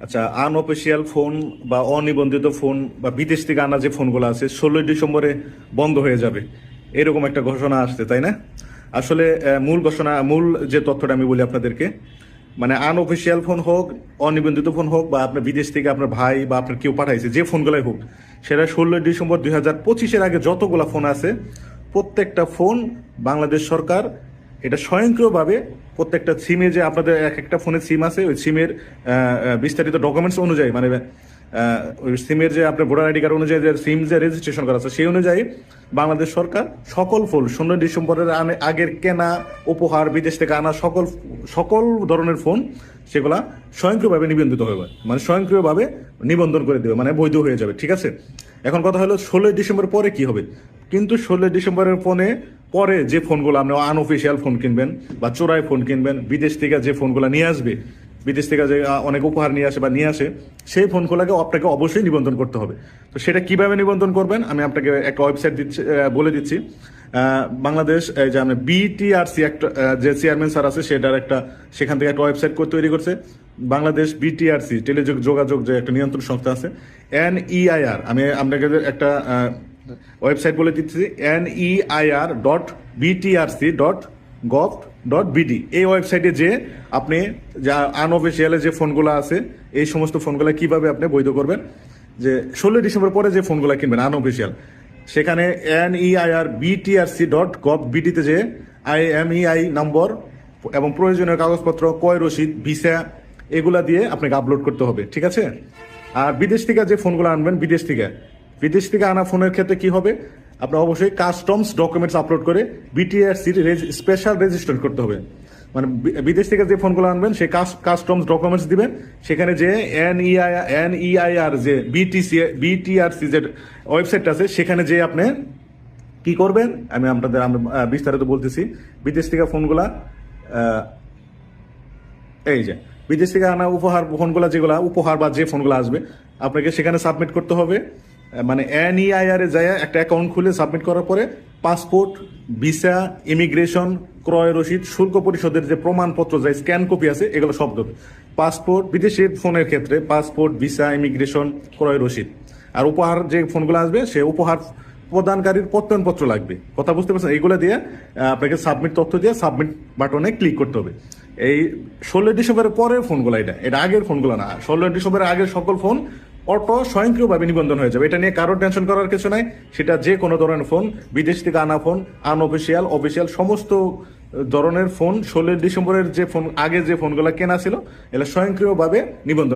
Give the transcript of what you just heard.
আচ্ছা, unofficial phone বা অনিবন্ধিত phone বা বিদেশ থেকে আনা যে ফোনগুলো আছে 16ই ডিসেম্বরে বন্ধ হয়ে যাবে, এরকম একটা ঘোষণা আসছে, তাই না? আসলে মূল যে তথ্যটা আমি বলি আপনাদেরকে, মানে আনঅফিসিয়াল ফোন হোক, অনিবন্ধিত ফোন হোক, বা আপনার বিদেশ থেকে আপনার ভাই বা আপনার কেউ পাঠাইছে যে ফোনগুলাই হোক, সেটা 16ই ডিসেম্বর 2025 আগে যতগুলা ফোন আছে প্রত্যেকটা ফোন বাংলাদেশ সরকার এটা স্বয়ংক্রিয়ভাবে প্রত্যেকটা সিমে, যে আপনাদের এক একটা ফোনের সিম আছে, ওই সিমের বিস্তারিত ডকুমেন্টস অনুযায়ী, মানে ওই সিমের যে আপনার ভোটার আইডি কার্ড অনুযায়ী যে সিম যে রেজিস্ট্রেশন করা আছে সেই অনুযায়ী বাংলাদেশ সরকার সকল ফোন 16 ডিসেম্বরের আগের কেনা, উপহার, বিদেশ থেকে আনা সকল সকল ধরনের ফোন সেগুলা স্বয়ংক্রিয়ভাবে নিবন্ধিত হবে, মানে স্বয়ংক্রিয়ভাবে নিবন্ধন করে দেবে, মানে বৈধ হয়ে যাবে। ঠিক আছে, এখন কথা হলো 16 ডিসেম্বর পরে কি হবে। কিন্তু 16 ডিসেম্বরের ফোনে পরে যে ফোনগুলো আপনি আনঅফিসিয়াল ফোন কিনবেন বা চোরাই ফোন কিনবেন, বিদেশ থেকে যে ফোনগুলো নিয়ে আসবে, বিদেশ থেকে যে অনেক উপহার নিয়ে আসে বা নিয়ে আসে, সেই ফোনগুলোকে আপনাকে অবশ্যই নিবন্ধন করতে হবে। তো সেটা কিভাবে নিবন্ধন করবেন আমি আপনাকে একটা ওয়েবসাইট বলে দিচ্ছি। বাংলাদেশ এই যে আমরা বিটিআরসি একটা যে চেয়ারম্যান স্যার আছে সেটার একটা, সেখান থেকে একটা ওয়েবসাইট তৈরি করছে। বাংলাদেশ বিটিআরসি যোগাযোগ যে একটা নিয়ন্ত্রণ সংস্থা আছে, NEIR, আমি আপনাকে একটা ওয়েবসাইট বলে দিচ্ছি, NEIR.BTRC.gov.bd। এই ওয়েবসাইটে যে আপনি যা আনঅফিসিয়ালে যে ফোনগুলো আছে এই সমস্ত ফোনগুলো কিভাবে আপনি বৈধ করবেন, যে 16 ডিসেম্বর পরে যে ফোনগুলো কিনবেন আনঅফিসিয়াল, সেখানে NEIR.BTRC.gov.bd তে যে IMEI নম্বর এবং প্রয়োজনীয় কাগজপত্র, ক্রয় রসিদ, ভিসা, এগুলা দিয়ে আপনাকে আপলোড করতে হবে। ঠিক আছে, আর বিদেশ থেকে যে ফোনগুলো আনবেন, বিদেশ থেকে আনা ফোনের ক্ষেত্রে কি হবে, আপনার অবশ্যই কাস্টমস ডকুমেন্টস আপলোড করে বিটিআরসির স্পেশাল রেজিস্টার করতে হবে। মানে বিদেশ থেকে যে ফোনগুলো আনবেন সেই কাস্টমস ডকুমেন্টস দিবেন, সেখানে যে NEIR যে বিটিআরসি যে ওয়েবসাইট আছে সেখানে যে আপনি কি করবেন আমি বিস্তারিত বলতেছি। বিদেশ থেকে ফোনগুলা এই যে বিদেশ থেকে আনা ফোনগুলা যেগুলা উপহার বা যে ফোনগুলো আসবে আপনাকে সেখানে সাবমিট করতে হবে। মানে NEIR এ যায় একটা অ্যাকাউন্ট খুলে সাবমিট করার পরে পাসপোর্ট, ভিসা, ইমিগ্রেশন, ক্রয় রসিদ, শুল্ক পরিশোধের যে প্রমাণপত্র যায় স্ক্যান কপি আছে, এগুলো সব দেবে। পাসপোর্ট, বিদেশের ফোনের ক্ষেত্রে পাসপোর্ট, ভিসা, ইমিগ্রেশন, ক্রয় রসিদ। আর উপহার যে ফোনগুলো আসবে সে উপহার প্রদানকারীর প্রত্যয়নপত্র লাগবে। কথা বুঝতে পারছেন? এইগুলো দিয়ে আপনাকে সাবমিট তথ্য দিয়ে সাবমিট বাটনে ক্লিক করতে হবে। এই 16 ডিসেম্বরের পরের ফোনগুলো, এটা আগের ফোনগুলো না। 16 ডিসেম্বরের আগের সকল ফোন অটো স্বয়ংক্রিয়ভাবে নিবন্ধন হয়ে যাবে। এটা নিয়ে কারো টেনশন করার কিছু নাই। সেটা যে কোনো ধরনের ফোন, বিদেশ থেকে আনা ফোন, আনঅফিসিয়াল, অফিসিয়াল, সমস্ত ধরনের ফোন 16 ডিসেম্বরের যে ফোন আগে যে ফোনগুলো কেনা ছিল এগুলো স্বয়ংক্রিয়ভাবে নিবন্ধন